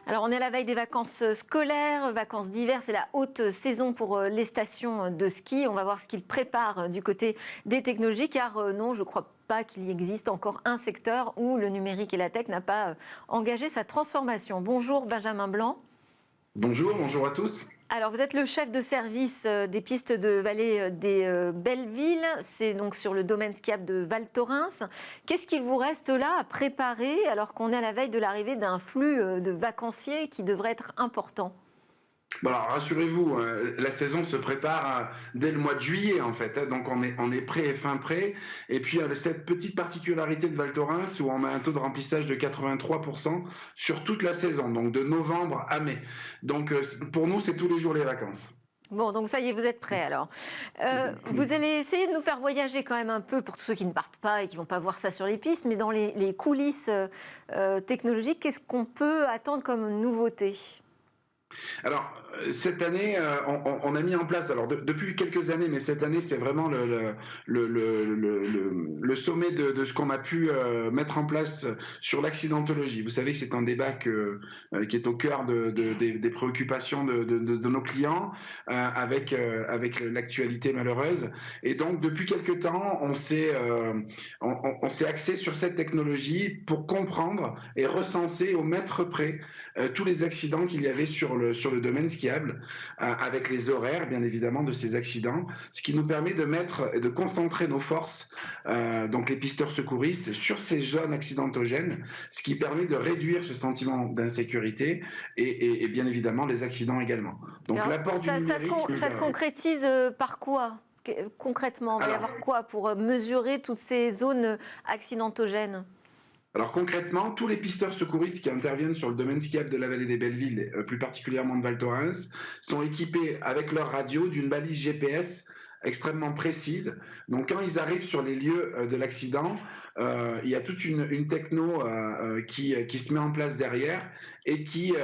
Alors, on est à la veille des vacances scolaires, vacances d'hiver, c'est la haute saison pour les stations de ski. On va voir ce qu'ils préparent du côté des technologies, car non, je ne crois pas qu'il y existe encore un secteur où le numérique et la tech n'a pas engagé sa transformation. Bonjour Benjamin Blanc. Bonjour, bonjour à tous. Alors, vous êtes le chef de service des pistes de vallée des Bellevilles. C'est donc sur le domaine skiable de Val Thorens. Qu'est-ce qu'il vous reste là à préparer alors qu'on est à la veille de l'arrivée d'un flux de vacanciers qui devrait être important? Bon alors rassurez-vous, la saison se prépare dès le mois de juillet en fait, hein, donc on est prêt et fin prêt. Et puis cette petite particularité de Val Thorens où on a un taux de remplissage de 83% sur toute la saison, donc de novembre à mai. Donc pour nous, c'est tous les jours les vacances. Bon, donc ça y est, vous êtes prêts alors. Vous allez essayer de nous faire voyager quand même un peu pour tous ceux qui ne partent pas et qui ne vont pas voir ça sur les pistes, mais dans les coulisses technologiques, qu'est-ce qu'on peut attendre comme nouveauté? Alors, cette année, on a mis en place, alors depuis quelques années, mais cette année, c'est vraiment le sommet de ce qu'on a pu mettre en place sur l'accidentologie. Vous savez que c'est un débat qui est au cœur des préoccupations de nos clients avec l'actualité malheureuse. Et donc, depuis quelques temps, on s'est axé sur cette technologie pour comprendre et recenser au mètre près tous les accidents qu'il y avait sur le domaine skiable, avec les horaires, bien évidemment, de ces accidents, ce qui nous permet de mettre et de concentrer nos forces, donc les pisteurs secouristes, sur ces zones accidentogènes, ce qui permet de réduire ce sentiment d'insécurité et bien évidemment les accidents également. Donc Alors, l'apport du numérique... ça se concrétise par quoi? Concrètement, il va y Alors, avoir quoi pour mesurer toutes ces zones accidentogènes? Alors concrètement, tous les pisteurs secouristes qui interviennent sur le domaine skiable de la vallée des Bellevilles, plus particulièrement de Val Thorens, sont équipés avec leur radio d'une balise GPS extrêmement précise. Donc quand ils arrivent sur les lieux de l'accident, il y a toute une techno qui se met en place derrière et qui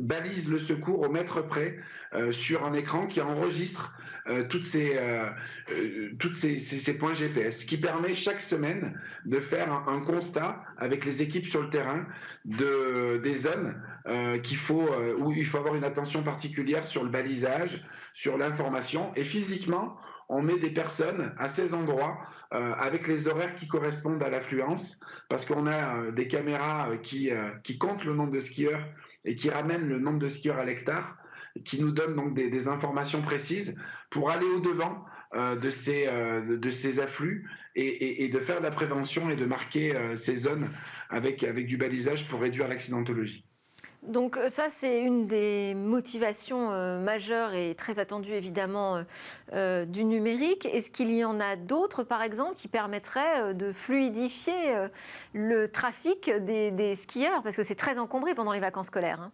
balise le secours au mètre près sur un écran qui enregistre toutes ces points GPS, ce qui permet chaque semaine de faire un constat avec les équipes sur le terrain des zones où il faut avoir une attention particulière sur le balisage, sur l'information. Et physiquement, on met des personnes à ces endroits avec les horaires qui correspondent à l'affluence, parce qu'on a des caméras qui comptent le nombre de skieurs et qui ramènent le nombre de skieurs à l'hectare, qui nous donnent donc des informations précises pour aller au-devant de ces afflux et de faire de la prévention et de marquer ces zones avec du balisage pour réduire l'accidentologie. Donc ça, c'est une des motivations majeures et très attendues évidemment du numérique. Est-ce qu'il y en a d'autres, par exemple, qui permettraient de fluidifier le trafic des skieurs? Parce que c'est très encombré pendant les vacances scolaires, hein.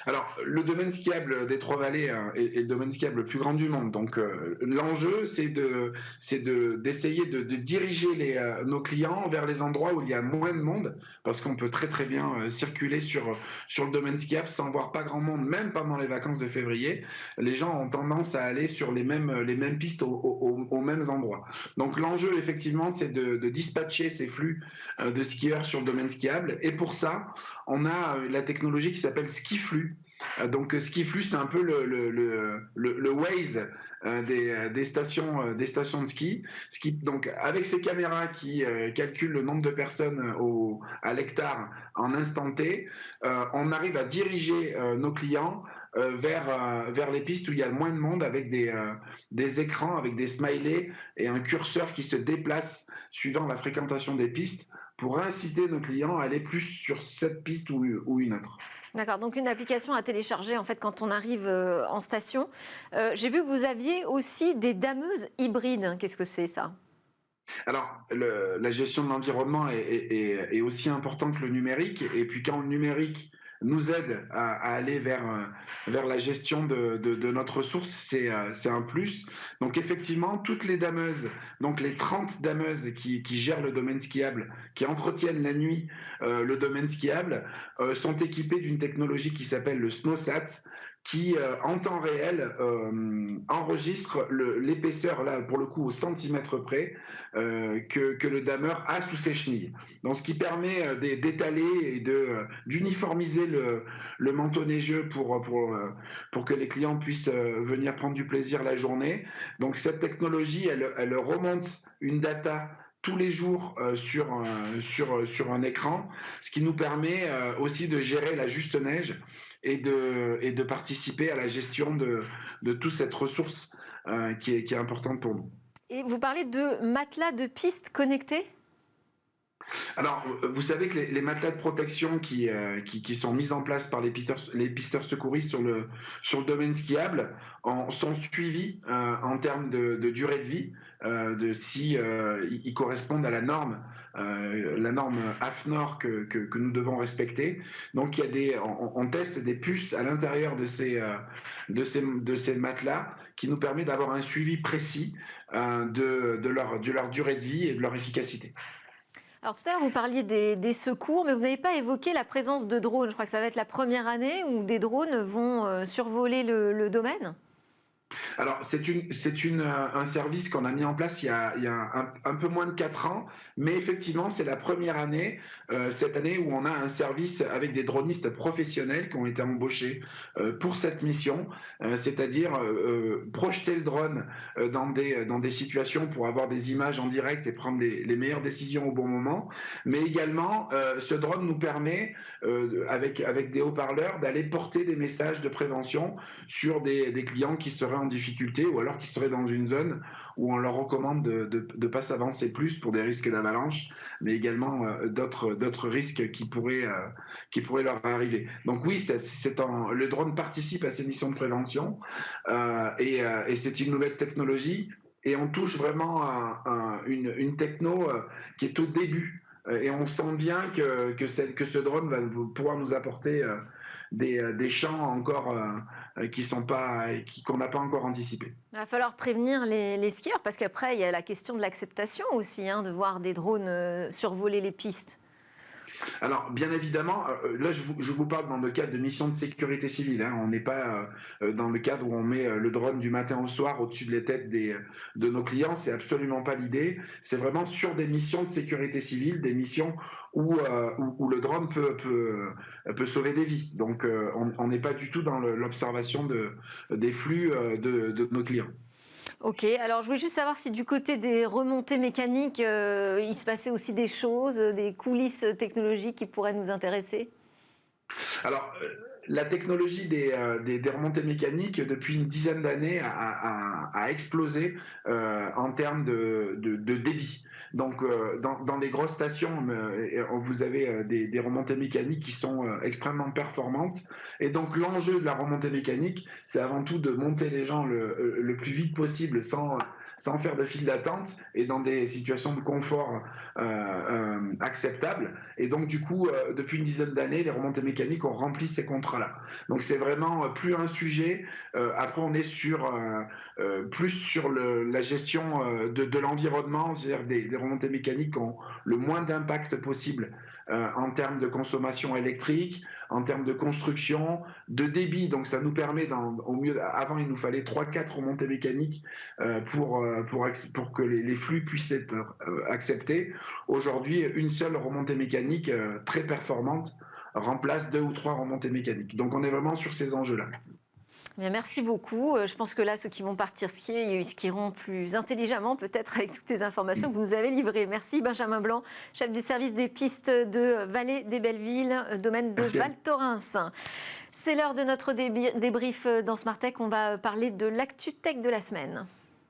Alors, le domaine skiable des Trois-Vallées est le domaine skiable le plus grand du monde. Donc, l'enjeu, d'essayer de diriger nos clients vers les endroits où il y a moins de monde, parce qu'on peut très très bien circuler sur le domaine skiable sans voir pas grand monde, même pendant les vacances de février. Les gens ont tendance à aller sur les mêmes pistes aux mêmes endroits. Donc, l'enjeu, effectivement, c'est de dispatcher ces flux de skieurs sur le domaine skiable. Et pour ça, on a la technologie qui s'appelle Skiflu. Donc Skiflu, c'est un peu le Waze des stations de ski. Donc avec ces caméras qui calculent le nombre de personnes à l'hectare en instant T, on arrive à diriger nos clients vers les pistes où il y a le moins de monde avec des écrans, avec des smileys et un curseur qui se déplace suivant la fréquentation des pistes pour inciter nos clients à aller plus sur cette piste ou une autre. D'accord, donc une application à télécharger en fait quand on arrive en station. J'ai vu que vous aviez aussi des dameuses hybrides. Qu'est-ce que c'est ça? Alors, la gestion de l'environnement est aussi importante que le numérique. Et puis quand le numérique nous aide à aller vers la gestion de notre ressource, c'est un plus. Donc effectivement, toutes les dameuses, donc les 30 dameuses qui gèrent le domaine skiable, qui entretiennent la nuit le domaine skiable, sont équipées d'une technologie qui s'appelle le SnowSat, qui, en temps réel, enregistre l'épaisseur, là, pour le coup, au centimètre près, que le dameur a sous ses chenilles. Donc, ce qui permet d'étaler et d'uniformiser le manteau neigeux pour que les clients puissent venir prendre du plaisir la journée. Donc, cette technologie, elle remonte une data tous les jours sur un écran, ce qui nous permet aussi de gérer la juste neige et de participer à la gestion de toute cette ressource qui est importante pour nous. Et vous parlez de matelas de piste connectés? Alors, vous savez que les matelas de protection qui sont mis en place par les pisteurs secouristes sur le domaine skiable sont suivis en termes de durée de vie, de si ils correspondent à la norme AFNOR que nous devons respecter. Donc, on teste des puces à l'intérieur de ces matelas qui nous permet d'avoir un suivi précis de leur durée de vie et de leur efficacité. Alors tout à l'heure, vous parliez des secours, mais vous n'avez pas évoqué la présence de drones. Je crois que ça va être la première année où des drones vont survoler le domaine. Alors, un service qu'on a mis en place il y a un peu moins de 4 ans, mais effectivement, c'est la première année, cette année, où on a un service avec des dronistes professionnels qui ont été embauchés pour cette mission, c'est-à-dire projeter le drone dans des situations pour avoir des images en direct et prendre les meilleures décisions au bon moment, mais également, ce drone nous permet, avec des haut-parleurs, d'aller porter des messages de prévention sur des clients qui seraient en difficulté ou alors qui seraient dans une zone où on leur recommande de ne pas s'avancer plus pour des risques d'avalanche, mais également d'autres risques qui pourraient leur arriver. Donc oui, le drone participe à ces missions de prévention et c'est une nouvelle technologie et on touche vraiment à une techno qui est au début. Et on sent bien que ce drone va pouvoir nous apporter des champs encore qu'on n'a pas encore anticipés. Il va falloir prévenir les skieurs parce qu'après, il y a la question de l'acceptation aussi, de voir des drones survoler les pistes. Alors, bien évidemment, là, je vous parle dans le cadre de missions de sécurité civile. On n'est pas dans le cadre où on met le drone du matin au soir au-dessus des têtes de nos clients. C'est absolument pas l'idée. C'est vraiment sur des missions de sécurité civile, des missions où le drone peut sauver des vies. Donc, on n'est pas du tout dans l'observation des flux de nos clients. Ok, alors je voulais juste savoir si du côté des remontées mécaniques, il se passait aussi des choses, des coulisses technologiques qui pourraient nous intéresser. Alors, la technologie des remontées mécaniques, depuis une dizaine d'années, a explosé en termes de débit. Donc, dans les grosses stations, vous avez des remontées mécaniques qui sont extrêmement performantes. Et donc, l'enjeu de la remontée mécanique, c'est avant tout de monter les gens le plus vite possible sans faire de file d'attente et dans des situations de confort acceptables. Et donc, du coup, depuis une dizaine d'années, les remontées mécaniques ont rempli ces contrats-là. Donc, c'est vraiment plus un sujet. Après, on est plus sur la gestion de l'environnement, c'est-à-dire des remontées mécaniques qui ont le moins d'impact possible en termes de consommation électrique, en termes de construction, de débit. Donc, ça nous permet, avant, il nous fallait 3-4 remontées mécaniques pour que les flux puissent être acceptés. Aujourd'hui, une seule remontée mécanique très performante remplace 2 ou 3 remontées mécaniques. Donc on est vraiment sur ces enjeux-là. Bien, merci beaucoup. Je pense que là, ceux qui vont partir skier, ils skieront plus intelligemment, peut-être avec toutes les informations que vous nous avez livrées. Merci Benjamin Blanc, chef du service des pistes de Vallée des Belleville, domaine de Val Thorens. C'est l'heure de notre débrief dans Smart Tech. On va parler de l'actu tech de la semaine.